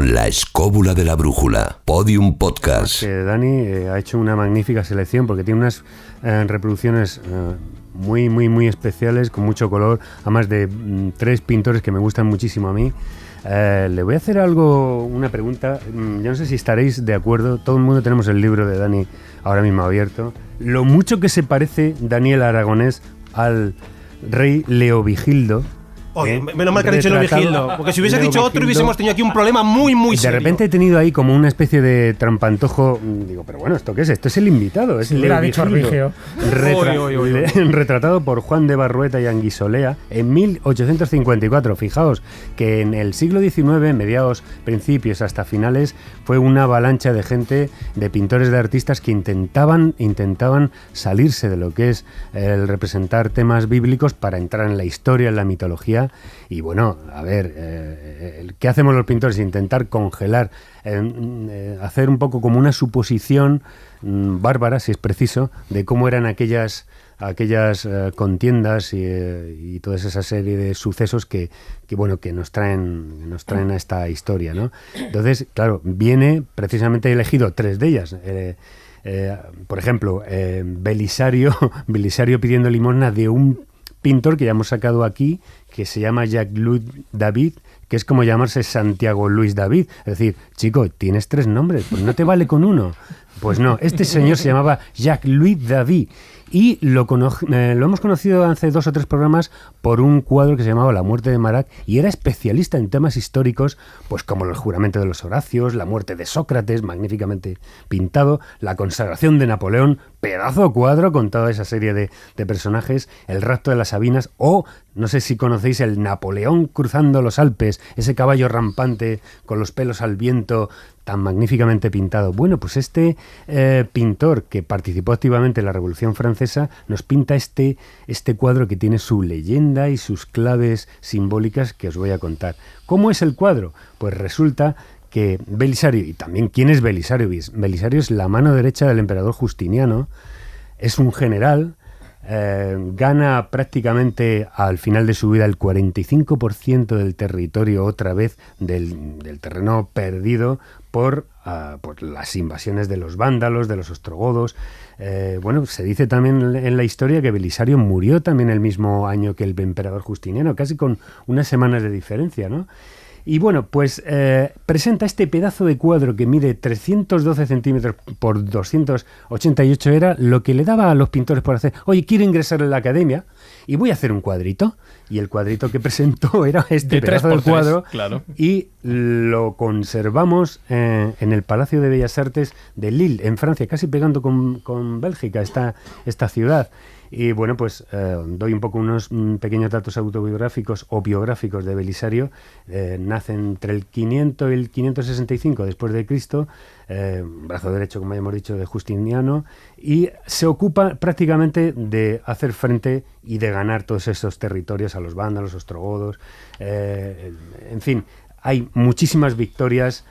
La escóbula de la brújula, Podium Podcast. Dani ha hecho una magnífica selección porque tiene unas reproducciones muy especiales, con mucho color, además de tres pintores que me gustan muchísimo a mí. Le voy a hacer una pregunta. Yo no sé si estaréis de acuerdo. Todo el mundo tenemos el libro de Dani ahora mismo abierto. Lo mucho que se parece Daniel Aragonés al rey Leovigildo. Oye, menos mal que has dicho Leovigildo, porque si hubiese dicho otro hubiésemos tenido aquí un problema muy serio. De repente he tenido ahí como una especie de trampantojo. Digo, pero bueno, ¿esto qué es? Esto es el invitado, es Leovigildo. Retratado por Juan de Barrueta y Anguisolea en 1854. Fijaos que en el siglo XIX, mediados, principios hasta finales, fue una avalancha de gente, de pintores, de artistas que intentaban salirse de lo que es el representar temas bíblicos para entrar en la historia, en la mitología. Y bueno, a ver, ¿qué hacemos los pintores? Intentar congelar, hacer un poco como una suposición bárbara, si es preciso, de cómo eran aquellas contiendas y toda esa serie de sucesos que nos traen a esta historia, ¿no? Entonces, claro, viene precisamente elegido tres de ellas. Por ejemplo, Belisario pidiendo limosna de un pintor que ya hemos sacado aquí, que se llama Jacques-Louis David, que es como llamarse Santiago Luis David. Es decir, chico, tienes tres nombres, pues no te vale con uno. Pues no, este señor se llamaba Jacques-Louis David y lo hemos conocido hace 2 o 3 programas por un cuadro que se llamaba La muerte de Marat, y era especialista en temas históricos, pues como el juramento de los Horacios, la muerte de Sócrates, magníficamente pintado, la consagración de Napoleón, pedazo cuadro con toda esa serie de personajes, el rapto de las Sabinas, o no sé si conocéis el Napoleón cruzando los Alpes, ese caballo rampante con los pelos al viento, tan magníficamente pintado. Bueno, pues este pintor que participó activamente en la Revolución Francesa nos pinta este cuadro que tiene su leyenda y sus claves simbólicas que os voy a contar. ¿Cómo es el cuadro? Pues resulta que Belisario, y también ¿quién es Belisario? Belisario es la mano derecha del emperador Justiniano, es un general, gana prácticamente al final de su vida el 45% del territorio otra vez del terreno perdido por las invasiones de los vándalos, de los ostrogodos. Se dice también en la historia que Belisario murió también el mismo año que el emperador Justiniano, casi con unas semanas de diferencia, ¿no? Y bueno, pues presenta este pedazo de cuadro que mide 312 centímetros por 288, era lo que le daba a los pintores por hacer. Oye, quiero ingresar en la academia y voy a hacer un cuadrito. Y el cuadrito que presentó era este pedazo de cuadro, claro. Y lo conservamos en el Palacio de Bellas Artes de Lille, en Francia, casi pegando con Bélgica, esta ciudad. Y bueno, pues doy un poco unos pequeños datos autobiográficos o biográficos de Belisario. Nace entre el 500 y el 565 después de Cristo, brazo derecho, como ya hemos dicho, de Justiniano, y se ocupa prácticamente de hacer frente y de ganar todos esos territorios a los vándalos, ostrogodos. En fin, hay muchísimas victorias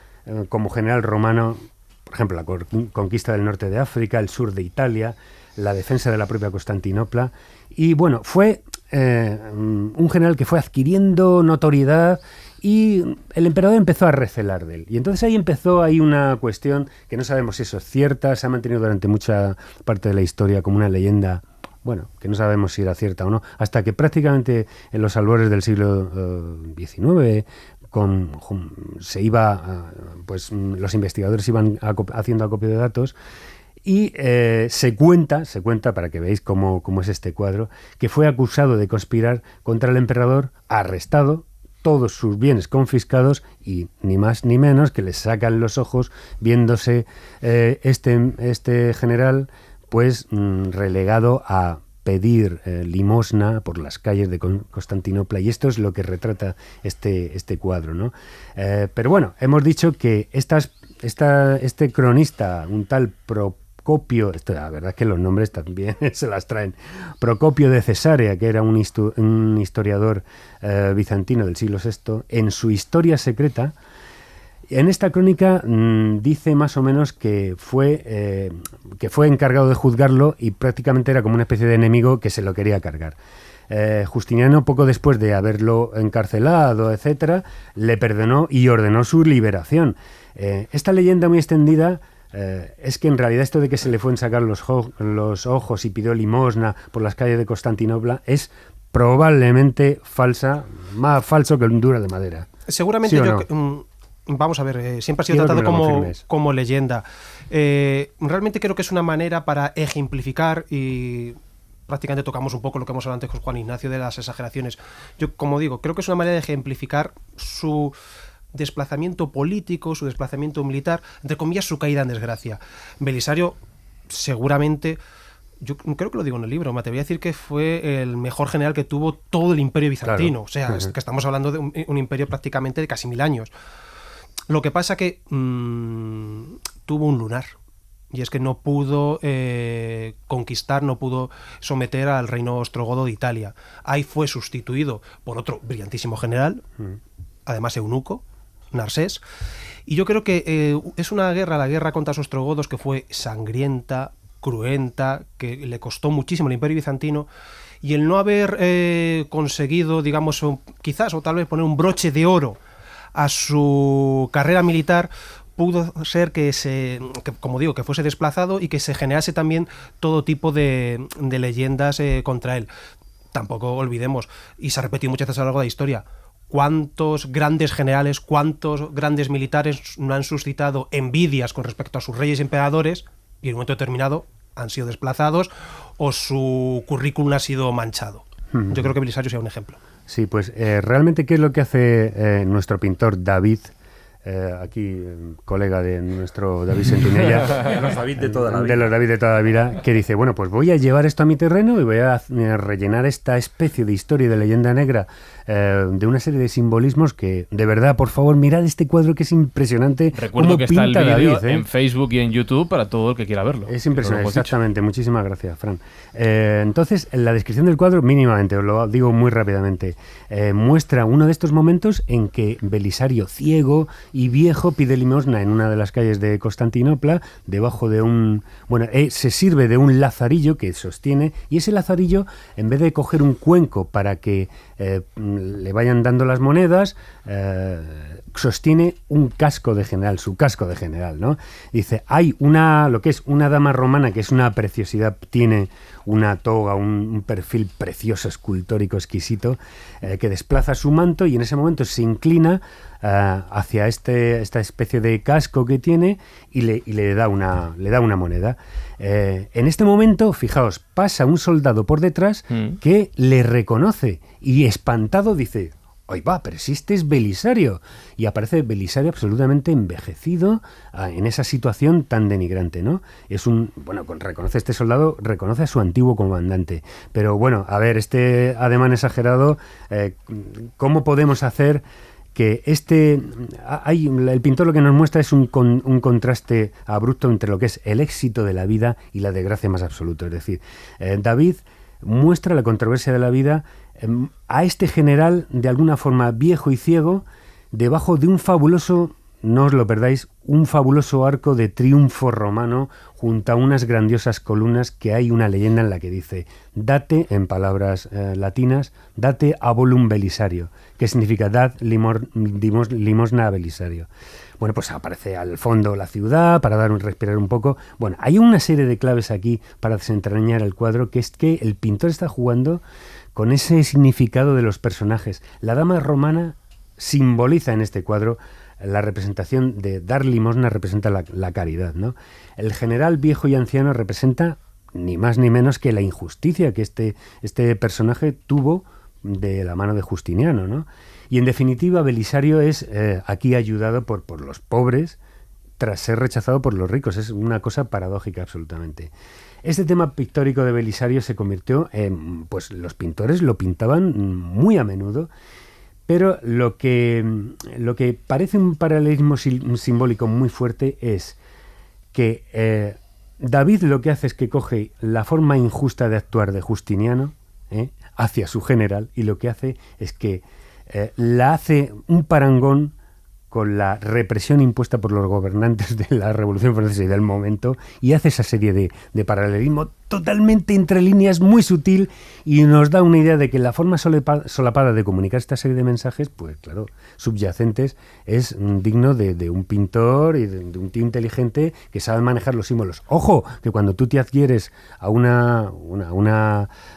como general romano, por ejemplo, la conquista del norte de África, el sur de Italia, la defensa de la propia Constantinopla. Y bueno, fue un general que fue adquiriendo notoriedad y el emperador empezó a recelar de él. Y entonces ahí empezó una cuestión que no sabemos si eso es cierta, se ha mantenido durante mucha parte de la historia como una leyenda, bueno, que no sabemos si era cierta o no, hasta que prácticamente en los albores del siglo XIX los investigadores iban haciendo acopio de datos. Y se cuenta, para que veáis cómo es este cuadro, que fue acusado de conspirar contra el emperador, arrestado, todos sus bienes confiscados y ni más ni menos que le sacan los ojos viéndose este general pues relegado a pedir limosna por las calles de Constantinopla, y esto es lo que retrata este cuadro, ¿no? Pero bueno, hemos dicho que este cronista, un tal Procopio, la verdad es que los nombres también se las traen, Procopio de Cesarea, que era un historiador bizantino del siglo VI, en su Historia Secreta, en esta crónica dice más o menos que fue encargado de juzgarlo y prácticamente era como una especie de enemigo que se lo quería cargar. Justiniano, poco después de haberlo encarcelado, etcétera, le perdonó y ordenó su liberación. Esta leyenda muy extendida es que en realidad esto de que se le fue a sacar los ojos y pidió limosna por las calles de Constantinopla es probablemente falsa, más falso que un duro de madera. Seguramente ¿Sí o yo... no? Vamos a ver, siempre ha sido Quiero tratado que me lo confirmes. como leyenda. Realmente creo que es una manera para ejemplificar y prácticamente tocamos un poco lo que hemos hablado antes con Juan Ignacio de las exageraciones. Yo, como digo, creo que es una manera de ejemplificar su desplazamiento político, su desplazamiento militar, entre comillas, su caída en desgracia. Belisario, seguramente, yo creo que lo digo en el libro, me atrevería a decir que fue el mejor general que tuvo todo el imperio bizantino. Claro. O sea, es que estamos hablando de un imperio prácticamente de casi 1000 años. Lo que pasa que tuvo un lunar. Y es que no pudo conquistar, no pudo someter al reino ostrogodo de Italia. Ahí fue sustituido por otro brillantísimo general, además eunuco, Narsés. Y yo creo que es una guerra, la guerra contra los ostrogodos, que fue sangrienta, cruenta, que le costó muchísimo al imperio bizantino. Y el no haber conseguido, digamos, quizás o tal vez poner un broche de oro a su carrera militar, pudo ser que como digo, que fuese desplazado y que se generase también todo tipo de leyendas contra él. Tampoco olvidemos, y se ha repetido muchas veces a lo largo de la historia, cuántos grandes generales, cuántos grandes militares no han suscitado envidias con respecto a sus reyes y emperadores y en un momento determinado han sido desplazados o su currículum ha sido manchado. Yo creo que Belisario sea un ejemplo. Sí, pues realmente, ¿qué es lo que hace nuestro pintor David? Aquí, colega de nuestro David Sentinella, Los David de toda la vida. de los David de toda la vida, que dice, bueno, pues voy a llevar esto a mi terreno y voy a rellenar esta especie de historia y de leyenda negra de una serie de simbolismos que, de verdad, por favor, mirad este cuadro que es impresionante. Recuerdo cómo que está el pinta vídeo David, en Facebook y en YouTube para todo el que quiera verlo. Es impresionante, Lo hemos dicho. exactamente. Muchísimas gracias, Fran. Entonces, la descripción del cuadro, mínimamente, os lo digo muy rápidamente, muestra uno de estos momentos en que Belisario, ciego y viejo, pide limosna en una de las calles de Constantinopla, debajo de un... Bueno, se sirve de un lazarillo que sostiene, y ese lazarillo, en vez de coger un cuenco para que le vayan dando las monedas, sostiene un casco de general, su casco de general, ¿no? Dice, hay lo que es una dama romana, que es una preciosidad, tiene una toga, un perfil precioso, escultórico, exquisito, que desplaza su manto y en ese momento se inclina hacia esta especie de casco que tiene y le da una moneda. En este momento, fijaos, pasa un soldado por detrás que le reconoce y espantado dice, ¡ay va! Pero si este es Belisario. Y aparece Belisario absolutamente envejecido en esa situación tan denigrante, ¿no? Reconoce este soldado, reconoce a su antiguo comandante. Pero bueno, a ver, este ademán exagerado, ¿cómo podemos hacer que el pintor lo que nos muestra es un contraste abrupto entre lo que es el éxito de la vida y la desgracia más absoluta? Es decir, David muestra la controversia de la vida a este general, de alguna forma viejo y ciego, debajo de un fabuloso, no os lo perdáis, un fabuloso arco de triunfo romano junto a unas grandiosas columnas, que hay una leyenda en la que dice, date, en palabras latinas, date abolum Belisario, que significa dad limosna a Belisario. Bueno, pues aparece al fondo la ciudad para respirar un poco. Bueno, hay una serie de claves aquí para desentrañar el cuadro, que es que el pintor está jugando con ese significado de los personajes. La dama romana simboliza en este cuadro la representación de dar limosna, representa la caridad, ¿no? El general viejo y anciano representa ni más ni menos que la injusticia que este personaje tuvo de la mano de Justiniano, ¿no? Y en definitiva, Belisario es aquí ayudado por los pobres tras ser rechazado por los ricos. Es una cosa paradójica absolutamente. Este tema pictórico de Belisario se convirtió en... Pues los pintores lo pintaban muy a menudo, pero lo que parece un paralelismo simbólico muy fuerte es que David lo que hace es que coge la forma injusta de actuar de Justiniano hacia su general, y lo que hace es que la hace un parangón con la represión impuesta por los gobernantes de la Revolución Francesa y del momento, y hace esa serie de paralelismo totalmente entre líneas, muy sutil, y nos da una idea de que la forma solapada de comunicar esta serie de mensajes, pues claro, subyacentes, es digno de un pintor y de un tío inteligente que sabe manejar los símbolos. Ojo, que cuando tú te adquieres a un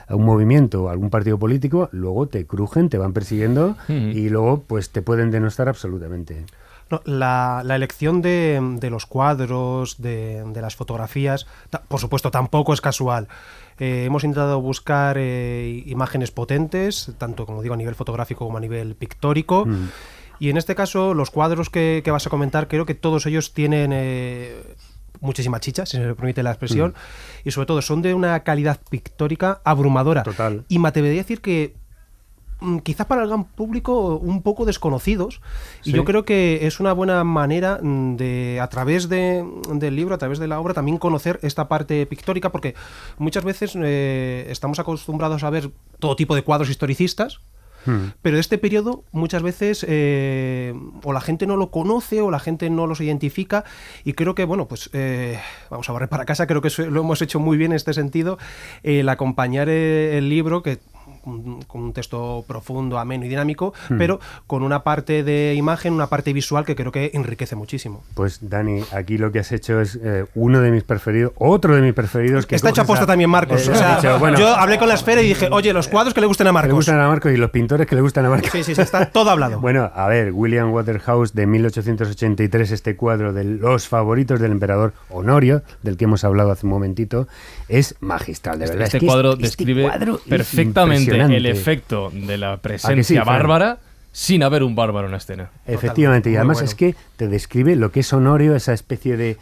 movimiento o a algún partido político, luego te crujen, te van persiguiendo y luego pues te pueden denostar absolutamente. No, la elección de los cuadros, de las fotografías, por supuesto, tampoco es casual. Hemos intentado buscar imágenes potentes, tanto como digo a nivel fotográfico como a nivel pictórico. Y en este caso, los cuadros que vas a comentar, creo que todos ellos tienen muchísima chicha, si se me permite la expresión, y sobre todo son de una calidad pictórica abrumadora. Total. Y me atrevería a decir que quizás para el gran público un poco desconocidos, y yo creo que es una buena manera de, a través del libro, a través de la obra, también conocer esta parte pictórica, porque muchas veces estamos acostumbrados a ver todo tipo de cuadros historicistas, pero de este periodo muchas veces o la gente no lo conoce o la gente no los identifica, y creo que, bueno, pues vamos a barrer para casa, creo que lo hemos hecho muy bien en este sentido, el acompañar el libro, que con un texto profundo, ameno y dinámico, pero con una parte de imagen, una parte visual que creo que enriquece muchísimo. Pues Dani, aquí lo que has hecho es uno de mis preferidos, otro de mis preferidos. Que está hecho aposta también, Marcos. O sea, dicho, bueno, yo hablé con la Esfera y dije, oye, los cuadros que le gusten a Marcos. Que le gustan a Marcos y los pintores que le gustan a Marcos. Sí, está todo hablado. Bueno, a ver, William Waterhouse, de 1883, este cuadro de los favoritos del emperador Honorio, del que hemos hablado hace un momentito, es magistral, de verdad. Este cuadro describe perfectamente el efecto de la presencia bárbara sin haber un bárbaro en la escena. Efectivamente, y además es que te describe lo que es Honorio, esa especie de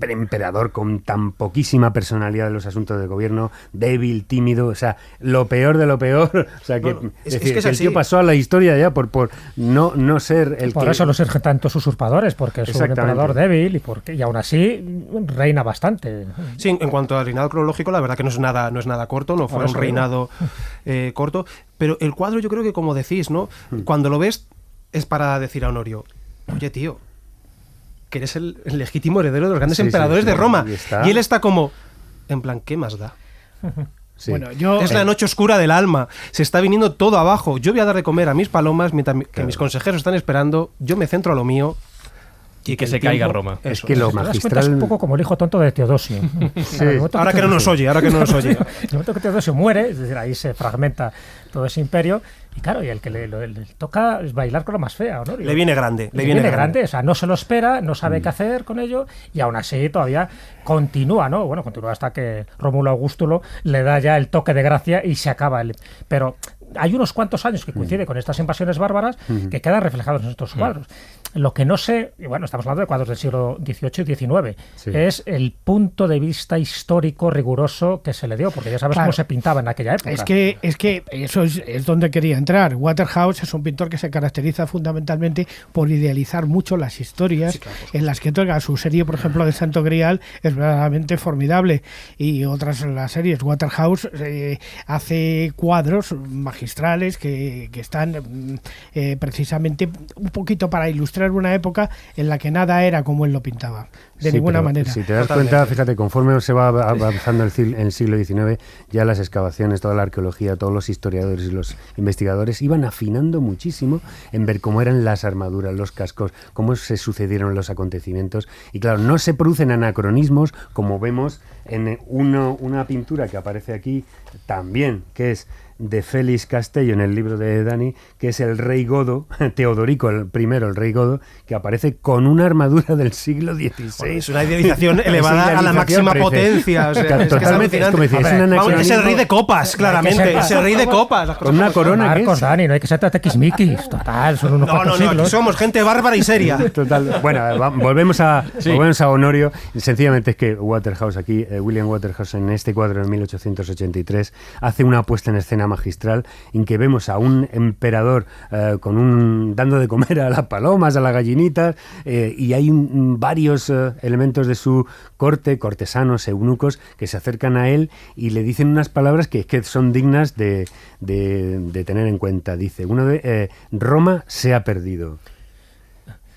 emperador con tan poquísima personalidad en los asuntos de gobierno, débil, tímido, o sea, lo peor de lo peor. O sea, que, bueno, es que el tío pasó a la historia ya por no ser el por eso no ser tantos usurpadores, porque es un emperador débil y aún así reina bastante. Sí, en cuanto al reinado cronológico, la verdad que no es nada corto, no fue un reinado corto, pero el cuadro yo creo que, como decís, ¿no? Cuando lo ves es para decir a Honorio, oye, tío, que eres el legítimo heredero de los grandes emperadores de Roma. Y él está como, en plan, ¿qué más da? Sí. Bueno, es la noche oscura del alma, se está viniendo todo abajo, yo voy a dar de comer a mis palomas mientras que mis consejeros están esperando, yo me centro a lo mío. Y que se caiga Roma. Es que lo magistral es un poco como el hijo tonto de Teodosio. Sí. Ahora que no nos oye. En el momento que Teodosio muere, es decir, ahí se fragmenta todo ese imperio, y claro, y el que le toca es bailar con lo más fea, ¿no? Le viene grande. O sea, no se lo espera, no sabe qué hacer con ello, y aún así todavía continúa, ¿no? Bueno, continúa hasta que Rómulo Augustulo le da ya el toque de gracia y se acaba pero hay unos cuantos años que coincide con estas invasiones bárbaras que quedan reflejados en estos cuadros. Lo que no sé, y bueno, estamos hablando de cuadros del siglo XVIII y XIX, es el punto de vista histórico riguroso que se le dio, porque ya sabes cómo se pintaba en aquella época. Es que eso es donde quería entrar. Waterhouse es un pintor que se caracteriza fundamentalmente por idealizar mucho las historias en las que toca. Su serie, por ejemplo, de Santo Grial es verdaderamente formidable, y otras las series. Waterhouse hace cuadros magistrales que están precisamente un poquito para ilustrar una época en la que nada era como él lo pintaba, de ninguna manera. Si te das cuenta, fíjate, conforme se va avanzando el siglo XIX, ya las excavaciones, toda la arqueología, todos los historiadores y los investigadores iban afinando muchísimo en ver cómo eran las armaduras, los cascos, cómo se sucedieron los acontecimientos, y claro, no se producen anacronismos como vemos en una pintura que aparece aquí también, que es de Félix Castello en el libro de Dani, que es el rey godo, Teodorico el rey godo, que aparece con una armadura del siglo XVI. Bueno, es una idealización elevada a la máxima potencia. O sea, totalmente, es como decir, es el rey de copas, claramente. Es el rey de copas. Con una corona. Marcos, Dani, no hay que ser tatequismiquis. Total, son unos cuantos siglos. Aquí somos gente bárbara y seria. Total. Bueno, volvemos a Honorio. Sencillamente es que Waterhouse aquí, William Waterhouse, en este cuadro de 1883, hace una puesta en escena magistral en que vemos a un emperador dando de comer a las palomas, a las gallinitas, y hay varios elementos de su corte, cortesanos, eunucos, que se acercan a él y le dicen unas palabras que son dignas de tener en cuenta. Dice, Roma se ha perdido.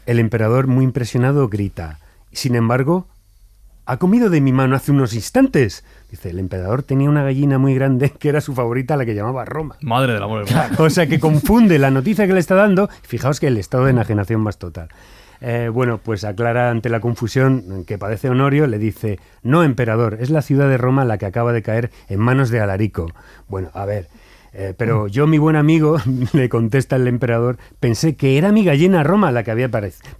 El emperador, muy impresionado, grita, sin embargo, ha comido de mi mano hace unos instantes. Dice, el emperador tenía una gallina muy grande que era su favorita, la que llamaba Roma. Madre del amor hermoso. O sea que confunde la noticia que le está dando. Fijaos que el estado de enajenación más total. Bueno, pues aclara ante la confusión que padece Honorio, le dice, no, emperador, es la ciudad de Roma la que acaba de caer en manos de Alarico. Bueno, a ver, pero yo, mi buen amigo, le contesta el emperador, pensé que era mi gallina Roma la que había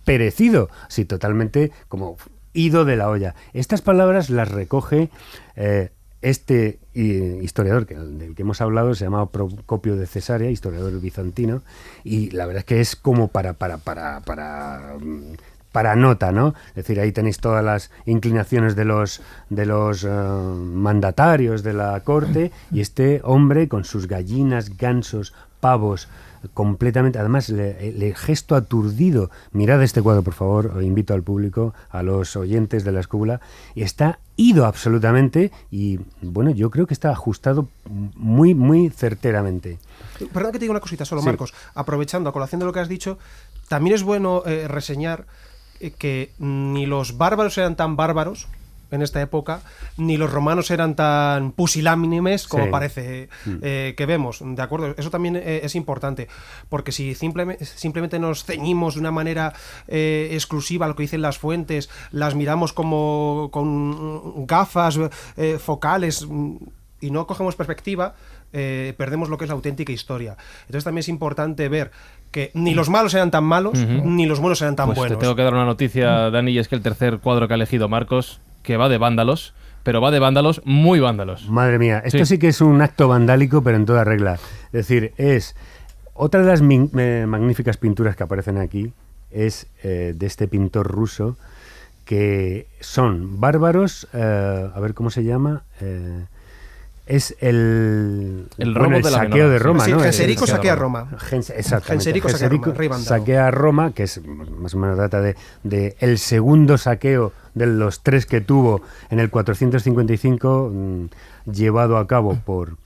perecido. Sí, totalmente como ido de la olla. Estas palabras las recoge este historiador del que hemos hablado, se llama Procopio de Cesarea, historiador bizantino, y la verdad es que es como para nota, ¿no? Es decir, ahí tenéis todas las inclinaciones de los mandatarios de la corte, y este hombre con sus gallinas, gansos, pavos, completamente, además el gesto aturdido. Mirad este cuadro, por favor, os invito al público, a los oyentes de la escúpula, y está ido absolutamente, y bueno, yo creo que está ajustado muy, muy certeramente. Perdón que te diga una cosita solo, Sí. Marcos, aprovechando, a colación de lo que has dicho, también es bueno reseñar que ni los bárbaros eran tan bárbaros en esta época, ni los romanos eran tan pusilánimes como Sí. parece que vemos, ¿de acuerdo? Eso también es importante, porque si simplemente nos ceñimos de una manera exclusiva a lo que dicen las fuentes, las miramos como con gafas focales y no cogemos perspectiva, perdemos lo que es la auténtica historia. Entonces también es importante ver que ni los malos eran tan malos, ni los buenos eran tan Pues buenos. te tengo que dar una noticia, Dani, y es que el tercer cuadro que ha elegido Marcos, que va de vándalos, pero va de vándalos muy vándalos. Madre mía, esto sí que es un acto vandálico, pero en toda regla. Es decir, es otra de las magníficas pinturas que aparecen aquí, es de este pintor ruso, que son bárbaros, a ver cómo se llama, es el robo de la saqueo menor. de Roma, Sí, ¿no? Genserico El- saquea Roma. Exactamente. Genserico saquea Roma, rey vándalo. saquea Roma, que es más o menos data de el segundo saqueo de los tres que tuvo en el 455, llevado a cabo por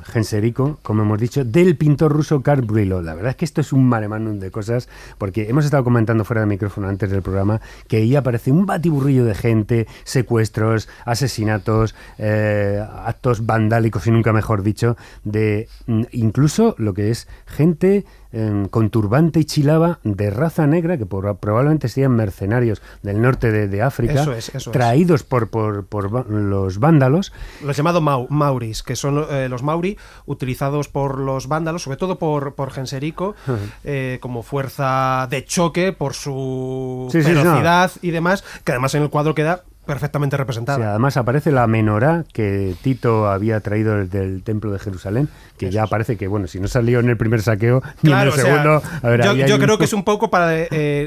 Genserico, como hemos dicho, del pintor ruso Karl Brilo. La verdad es que esto es un maremándum de cosas, porque hemos estado comentando fuera de micrófono antes del programa que ahí aparece un batiburrillo de gente, secuestros, asesinatos, actos vandálicos y nunca mejor dicho, de incluso lo que es gente con turbante y chilaba de raza negra, que probablemente sean mercenarios del norte de África, Eso es. traídos por los vándalos. Los llamados Mauris, que son los Mauri utilizados por los vándalos, sobre todo por Genserico, como fuerza de choque por su ferocidad y demás, que además en el cuadro queda perfectamente representada. Sí, además aparece la menorá que Tito había traído desde el templo de Jerusalén, que eso ya aparece que, bueno, si no salió en el primer saqueo, ni en el segundo... A ver, yo creo que es un poco para...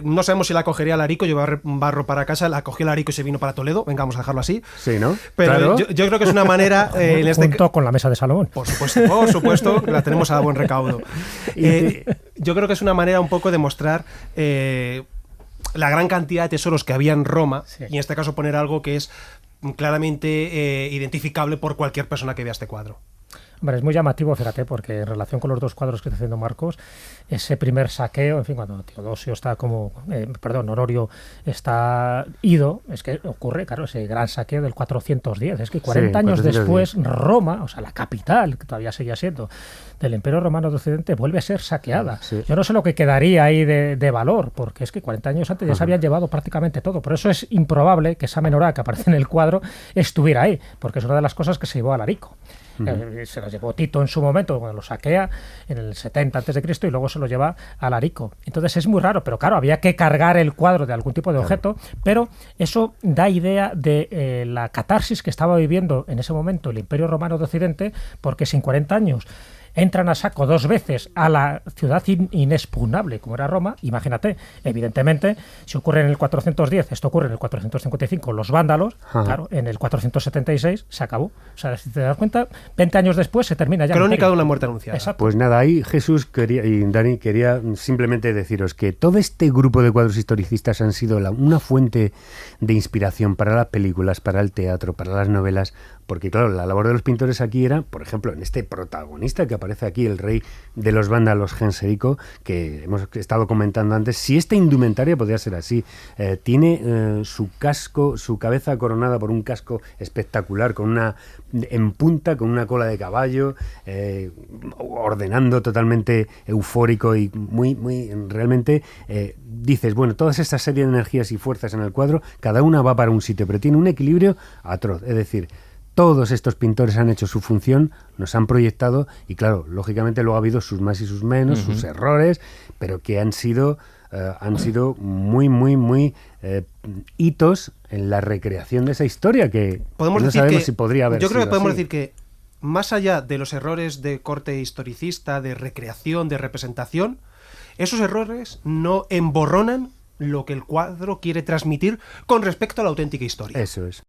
no sabemos si la cogería Alarico, llevar barro para casa, la cogió Alarico y se vino para Toledo, venga, vamos a dejarlo así. Sí, ¿no? Pero claro. yo creo que es una manera... junto con la mesa de Salomón. Por supuesto, la tenemos a buen recaudo. Yo creo que es una manera un poco de mostrar... la gran cantidad de tesoros que había en Roma, sí. Y en este caso poner algo que es claramente identificable por cualquier persona que vea este cuadro. Hombre, es muy llamativo, fíjate, porque en relación con los dos cuadros que está haciendo Marcos, ese primer saqueo, en fin, cuando Teodosio está Honorio está ido, es que ocurre, claro, ese gran saqueo del 410. Es que 40 años después, Roma, o sea, la capital, que todavía seguía siendo del Imperio Romano de Occidente, vuelve a ser saqueada. Sí. Yo no sé lo que quedaría ahí de valor, porque es que 40 años antes ya se habían llevado prácticamente todo. Por eso es improbable que esa menorá que aparece en el cuadro estuviera ahí, porque es una de las cosas que se llevó a Alarico. Se lo llevó Tito en su momento, cuando lo saquea en el 70 a.C. y luego se lo lleva a Alarico. Entonces es muy raro, pero claro, había que cargar el cuadro de algún tipo de objeto, pero eso da idea de la catarsis que estaba viviendo en ese momento el Imperio Romano de Occidente, porque si en 40 años entran a saco dos veces a la ciudad inexpugnable como era Roma, imagínate, evidentemente, si ocurre en el 410, esto ocurre en el 455, los vándalos, claro, en el 476 se acabó. O sea, si te das cuenta, 20 años después se termina ya. Crónica de una muerte anunciada. Exacto. Pues nada, ahí Jesús y Dani quería simplemente deciros que todo este grupo de cuadros historicistas han sido una fuente de inspiración para las películas, para el teatro, para las novelas, porque claro, la labor de los pintores aquí era, por ejemplo, en este protagonista que aparece aquí el rey de los vándalos, Genserico, que hemos estado comentando antes. Si esta indumentaria podría ser así, tiene su casco, su cabeza coronada por un casco espectacular, en punta, con una cola de caballo, ordenando, totalmente eufórico y muy realmente dices, bueno, todas estas serie de energías y fuerzas en el cuadro, cada una va para un sitio, pero tiene un equilibrio atroz. Es decir, todos estos pintores han hecho su función, nos han proyectado y claro, lógicamente luego ha habido sus más y sus menos, sus errores, pero que han sido muy hitos en la recreación de esa historia que no sabemos si podría haber sido. Yo creo que podemos decir que más allá de los errores de corte historicista, de recreación, de representación, esos errores no emborronan lo que el cuadro quiere transmitir con respecto a la auténtica historia. Eso es.